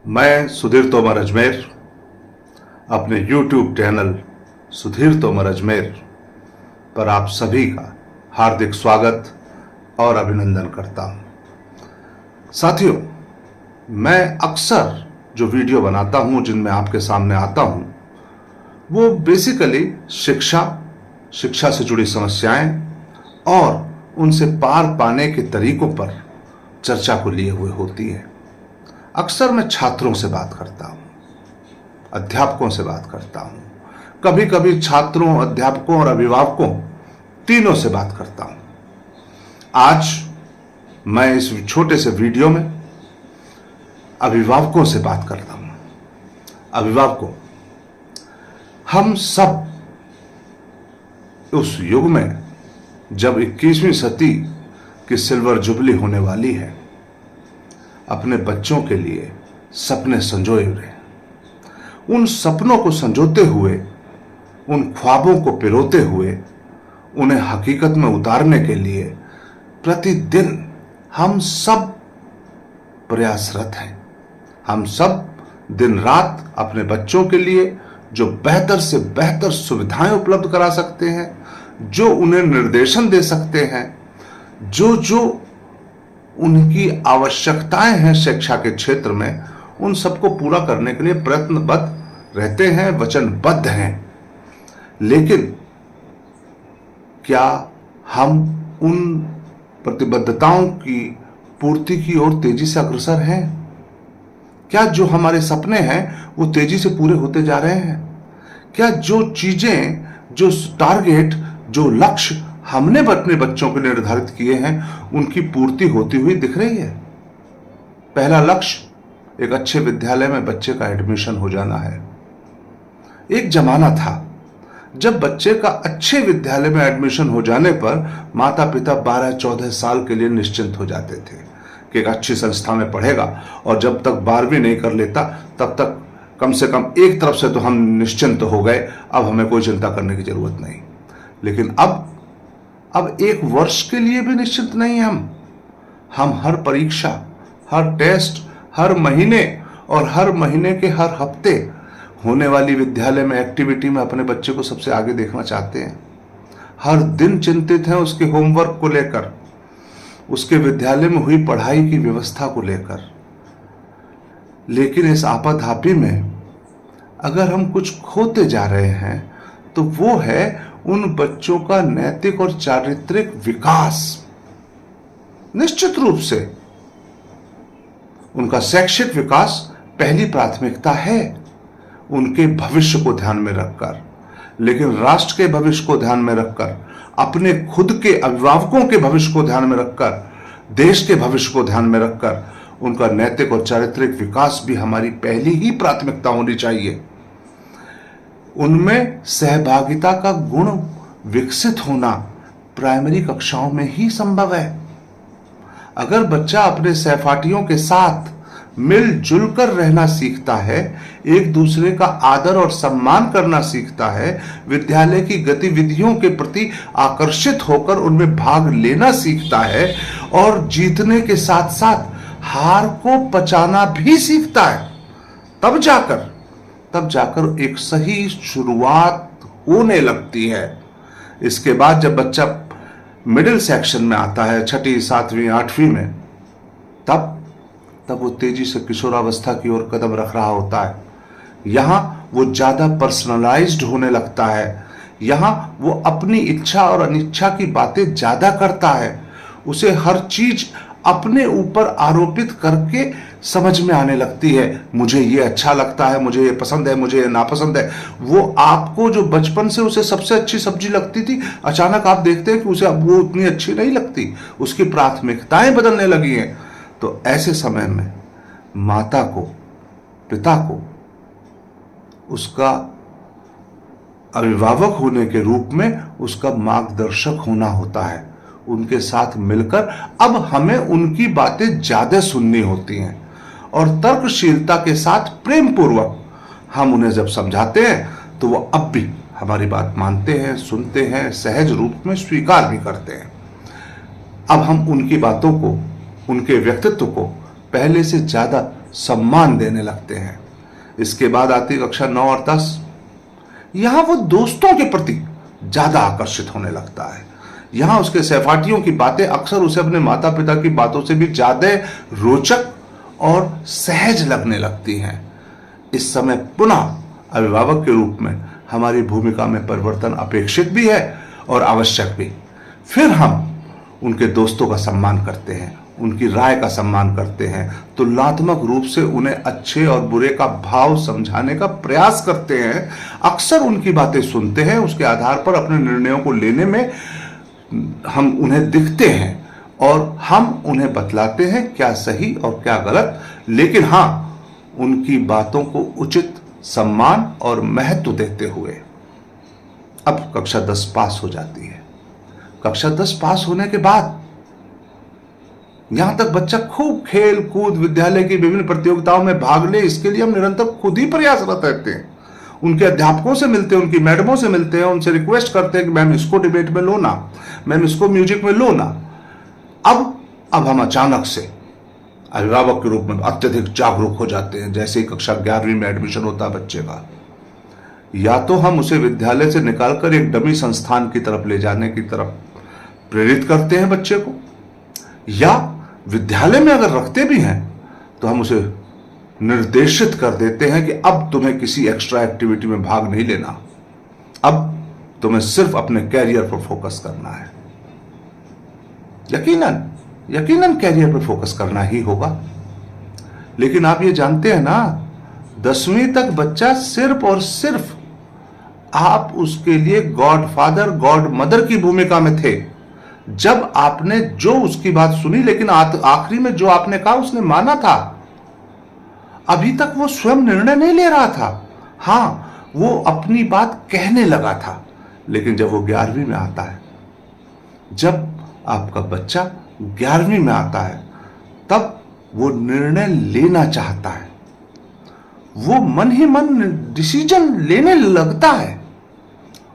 मैं सुधीर तोमर अजमेर अपने YouTube channel Sudhir Tomar Ajmer पर आप सभी का हार्दिक स्वागत और अभिनंदन करता हूं। साथियों, मैं अक्सर जो वीडियो बनाता हूं, जिनमें आपके सामने आता हूं, वो बेसिकली शिक्षा से जुड़ी समस्याएं और उनसे पार पाने के तरीकों पर चर्चा को लिए हुए होती है। अक्सर मैं छात्रों से बात करता हूं, अध्यापकों से बात करता हूं, कभी कभी छात्रों, अध्यापकों और अभिभावकों तीनों से बात करता हूं। आज मैं इस छोटे से वीडियो में अभिभावकों से बात करता हूं। अभिभावकों, हम सब उस युग में जब 21वीं सदी की सिल्वर जुबली होने वाली है, अपने बच्चों के लिए सपने संजोए हुए, उन सपनों को संजोते हुए, उन ख्वाबों को पिरोते हुए उन्हें हकीकत में उतारने के लिए प्रतिदिन हम सब प्रयासरत हैं। हम सब दिन रात अपने बच्चों के लिए जो बेहतर से बेहतर सुविधाएं उपलब्ध करा सकते हैं, जो उन्हें निर्देशन दे सकते हैं, जो उनकी आवश्यकताएं हैं शिक्षा के क्षेत्र में, उन सबको पूरा करने के लिए प्रयत्नबद्ध रहते हैं, वचनबद्ध हैं। लेकिन क्या हम उन प्रतिबद्धताओं की पूर्ति की ओर तेजी से अग्रसर हैं? क्या जो हमारे सपने हैं वो तेजी से पूरे होते जा रहे हैं? क्या जो चीजें, जो टारगेट, जो लक्ष्य हमने अपने बच्चों के निर्धारित किए हैं, उनकी पूर्ति होती हुई दिख रही है? पहला लक्ष्य एक अच्छे विद्यालय में बच्चे का एडमिशन हो जाना है। एक जमाना था जब बच्चे का अच्छे विद्यालय में एडमिशन हो जाने पर माता पिता 12-14 साल के लिए निश्चिंत हो जाते थे कि एक अच्छी संस्था में पढ़ेगा और जब तक 12वीं नहीं कर लेता तब तक कम से कम एक तरफ से तो हम निश्चिंत हो गए, अब हमें कोई चिंता करने की जरूरत नहीं। लेकिन अब एक वर्ष के लिए भी निश्चित नहीं हैं हम हर परीक्षा, हर टेस्ट, हर महीने और हर महीने के हर हफ्ते होने वाली विद्यालय में एक्टिविटी में अपने बच्चे को सबसे आगे देखना चाहते हैं। हर दिन चिंतित हैं उसके होमवर्क को लेकर, उसके विद्यालय में हुई पढ़ाई की व्यवस्था को लेकर। लेकिन इस आपाधापी में अगर हम कुछ खोते जा रहे हैं तो वो है उन बच्चों का नैतिक और चारित्रिक विकास। निश्चित रूप से उनका शैक्षिक विकास पहली प्राथमिकता है, उनके भविष्य को ध्यान में रखकर। लेकिन राष्ट्र के भविष्य को ध्यान में रखकर, अपने खुद के अभिभावकों के भविष्य को ध्यान में रखकर, देश के भविष्य को ध्यान में रखकर उनका नैतिक और चारित्रिक विकास भी हमारी पहली ही प्राथमिकता होनी चाहिए। उनमें सहभागिता का गुण विकसित होना प्राइमरी कक्षाओं में ही संभव है। अगर बच्चा अपने सहपाठियों के साथ मिलजुल कर रहना सीखता है, एक दूसरे का आदर और सम्मान करना सीखता है, विद्यालय की गतिविधियों के प्रति आकर्षित होकर उनमें भाग लेना सीखता है और जीतने के साथ साथ हार को पचाना भी सीखता है, तब जाकर एक सही शुरुआत होने लगती है। इसके बाद जब बच्चा मिडिल सेक्शन में आता है, 6ठी, 7वीं, 8वीं में, तब वो तेजी से किशोरावस्था की ओर कदम रख रहा होता है। यहां वो ज्यादा पर्सनलाइज्ड होने लगता है, यहां वो अपनी इच्छा और अनिच्छा की बातें ज्यादा करता है। उसे हर चीज अपने ऊपर आरोपित करके समझ में आने लगती है। मुझे ये अच्छा लगता है, मुझे ये पसंद है, मुझे ये नापसंद है। वो आपको जो बचपन से उसे सबसे अच्छी सब्जी लगती थी, अचानक आप देखते हैं कि उसे अब वो उतनी अच्छी नहीं लगती, उसकी प्राथमिकताएं बदलने लगी हैं। तो ऐसे समय में माता को, पिता को उसका अभिभावक होने के रूप में उसका मार्गदर्शक होना होता है। उनके साथ मिलकर अब हमें उनकी बातें ज्यादा सुननी होती हैं और तर्कशीलता के साथ प्रेम पूर्वक हम उन्हें जब समझाते हैं तो वो अब भी हमारी बात मानते हैं, सुनते हैं, सहज रूप में स्वीकार भी करते हैं। अब हम उनकी बातों को, उनके व्यक्तित्व को पहले से ज्यादा सम्मान देने लगते हैं। इसके बाद आती कक्षा 9 और 10। यहां वो दोस्तों के प्रति ज्यादा आकर्षित होने लगता है। यहां उसके सहपाठियों की बातें अक्सर उसे अपने माता पिता की बातों से भी ज्यादा रोचक और सहज लगने लगती हैं। इस समय पुनः अभिभावक के रूप में हमारी भूमिका में परिवर्तन अपेक्षित भी है और आवश्यक भी। फिर हम उनके दोस्तों का सम्मान करते हैं, उनकी राय का सम्मान करते हैं, तुलनात्मक रूप से उन्हें अच्छे और बुरे का भाव समझाने का प्रयास करते हैं, अक्सर उनकी बातें सुनते हैं, उसके आधार पर अपने निर्णयों को लेने में हम उन्हें दिखते हैं और हम उन्हें बतलाते हैं क्या सही और क्या गलत, लेकिन हाँ, उनकी बातों को उचित सम्मान और महत्व देते हुए। अब कक्षा 10 पास हो जाती है। कक्षा 10 पास होने के बाद यहां तक बच्चा खूब खेल कूद, विद्यालय की विभिन्न प्रतियोगिताओं में भाग ले, इसके लिए हम निरंतर खुद ही प्रयासरत रहते हैं। उनके अध्यापकों से मिलते हैं, उनकी मैडमों से मिलते हैं, उनसे रिक्वेस्ट करते हैं कि मैम इसको डिबेट में लो ना, मैम इसको म्यूजिक में लो ना। अब हम अचानक से अभिभावक के रूप में अत्यधिक जागरूक हो जाते हैं। जैसे ही कक्षा 11वीं में एडमिशन होता है बच्चे का, या तो हम उसे विद्यालय से निकालकर एक डमी संस्थान की तरफ ले जाने की तरफ प्रेरित करते हैं बच्चे को, या विद्यालय में अगर रखते भी हैं तो हम उसे निर्देशित कर देते हैं कि अब तुम्हें किसी एक्स्ट्रा एक्टिविटी में भाग नहीं लेना, अब तुम्हें सिर्फ अपने कैरियर पर फोकस करना है। यकीनन कैरियर पर फोकस करना ही होगा। लेकिन आप ये जानते हैं ना, 10वीं तक बच्चा सिर्फ और सिर्फ आप उसके लिए गॉडफादर गॉड मदर की भूमिका में थे। जब आपने जो उसकी बात सुनी, लेकिन आखिरी में जो आपने कहा उसने माना था। अभी तक वो स्वयं निर्णय नहीं ले रहा था। हां, वो अपनी बात कहने लगा था। लेकिन जब वो 11वीं में आता है, जब आपका बच्चा 11वीं में आता है, तब वो निर्णय लेना चाहता है। वो मन ही मन डिसीजन लेने लगता है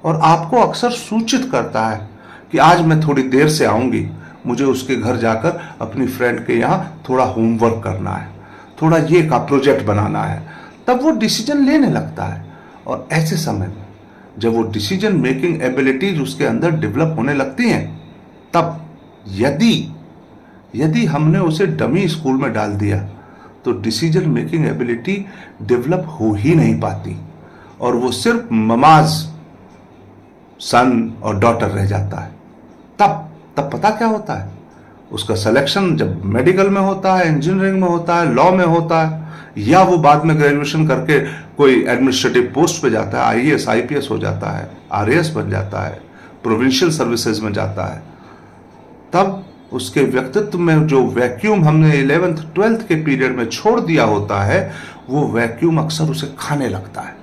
और आपको अक्सर सूचित करता है कि आज मैं थोड़ी देर से आऊंगी, मुझे उसके घर जाकर अपनी फ्रेंड के यहां थोड़ा होमवर्क करना है, थोड़ा ये का प्रोजेक्ट बनाना है। तब वो डिसीजन लेने लगता है। और ऐसे समय में जब वो डिसीजन मेकिंग एबिलिटीज उसके अंदर डेवलप होने लगती हैं, तब यदि हमने उसे डमी स्कूल में डाल दिया तो डिसीजन मेकिंग एबिलिटी डेवलप हो ही नहीं पाती और वो सिर्फ ममाज सन और डॉटर रह जाता है। तब पता क्या होता है, उसका सिलेक्शन जब मेडिकल में होता है, इंजीनियरिंग में होता है, लॉ में होता है, या वो बाद में ग्रेजुएशन करके कोई एडमिनिस्ट्रेटिव पोस्ट पे जाता है, आईएएस आईपीएस हो जाता है, आरएएस बन जाता है, प्रोविंशियल सर्विसेज में जाता है, तब उसके व्यक्तित्व में जो वैक्यूम हमने 11th 12th के पीरियड में छोड़ दिया होता है, वो वैक्यूम अक्सर उसे खाने लगता है।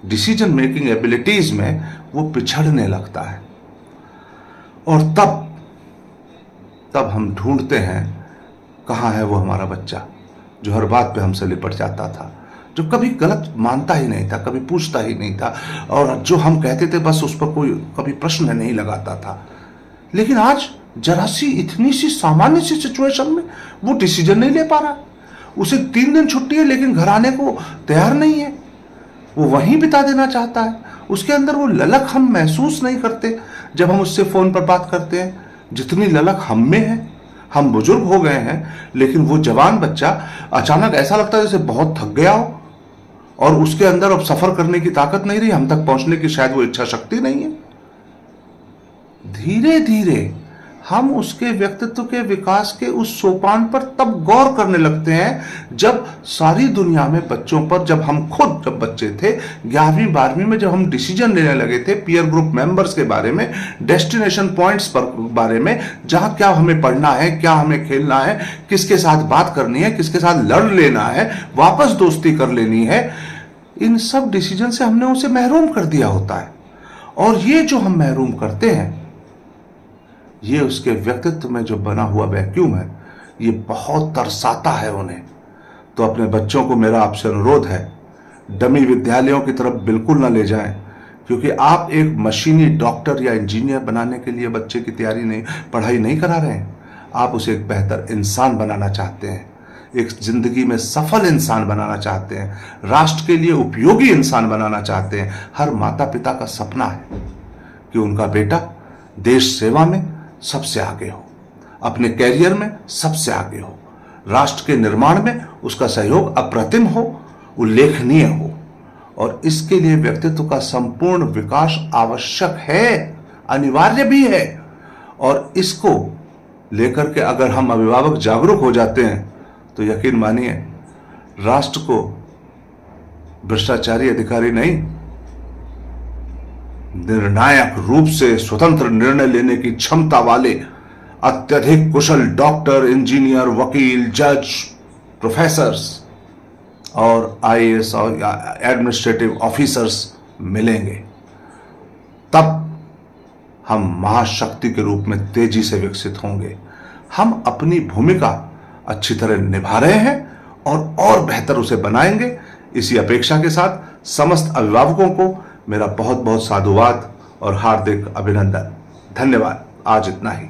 डिसीजन मेकिंग एबिलिटीज में वो पिछड़ने लगता है। और तब हम ढूंढते हैं कहाँ है वो हमारा बच्चा जो हर बात पे हमसे लिपट जाता था, जो कभी गलत मानता ही नहीं था, कभी पूछता ही नहीं था, और जो हम कहते थे बस उस पर कोई कभी प्रश्न नहीं लगाता था। लेकिन आज जरा सी इतनी सी सामान्य सी सिचुएशन में वो डिसीजन नहीं ले पा रहा। उसे 3 दिन छुट्टी है लेकिन घर आने को तैयार नहीं है, वो वहीं बिता देना चाहता है। उसके अंदर वो ललक हम महसूस नहीं करते जब हम उससे फोन पर बात करते हैं, जितनी ललक हम में है। हम बुजुर्ग हो गए हैं, लेकिन वो जवान बच्चा अचानक ऐसा लगता है जैसे बहुत थक गया हो और उसके अंदर अब सफर करने की ताकत नहीं रही, हम तक पहुंचने की शायद वो इच्छा शक्ति नहीं है। धीरे धीरे हम उसके व्यक्तित्व के विकास के उस सोपान पर तब गौर करने लगते हैं जब सारी दुनिया में बच्चों पर, जब हम खुद जब बच्चे थे 11वीं 12वीं में, जब हम डिसीजन लेने लगे थे पीयर ग्रुप मेंबर्स के बारे में, डेस्टिनेशन पॉइंट्स पर बारे में, जहां क्या हमें पढ़ना है, क्या हमें खेलना है, किसके साथ बात करनी है, किसके साथ लड़ लेना है, वापस दोस्ती कर लेनी है, इन सब डिसीजन से हमने उसे महरूम कर दिया होता है। और ये जो हम महरूम करते हैं, ये उसके व्यक्तित्व में जो बना हुआ वैक्यूम है, ये बहुत तरसाता है उन्हें। तो अपने बच्चों को मेरा आपसे अनुरोध है, डमी विद्यालयों की तरफ बिल्कुल ना ले जाएं, क्योंकि आप एक मशीनी डॉक्टर या इंजीनियर बनाने के लिए बच्चे की पढ़ाई नहीं करा रहे हैं। आप उसे एक बेहतर इंसान बनाना चाहते हैं, एक जिंदगी में सफल इंसान बनाना चाहते हैं, राष्ट्र के लिए उपयोगी इंसान बनाना चाहते हैं, हर माता पिता का सपना है कि उनका बेटा देश सेवा में सबसे आगे हो, अपने कैरियर में सबसे आगे हो, राष्ट्र के निर्माण में उसका सहयोग अप्रतिम हो, उल्लेखनीय हो। और इसके लिए व्यक्तित्व का संपूर्ण विकास आवश्यक है, अनिवार्य भी है। और इसको लेकर के अगर हम अभिभावक जागरूक हो जाते हैं तो यकीन मानिए, राष्ट्र को भ्रष्टाचारी अधिकारी नहीं, निर्णायक रूप से स्वतंत्र निर्णय लेने की क्षमता वाले अत्यधिक कुशल डॉक्टर, इंजीनियर, वकील, जज, प्रोफेसर्स और आईएएस और एडमिनिस्ट्रेटिव ऑफिसर्स मिलेंगे। तब हम महाशक्ति के रूप में तेजी से विकसित होंगे। हम अपनी भूमिका अच्छी तरह निभा रहे हैं और बेहतर उसे बनाएंगे। इसी अपेक्षा के साथ समस्त अभिभावकों को मेरा बहुत बहुत साधुवाद और हार्दिक अभिनंदन। धन्यवाद। आज इतना ही।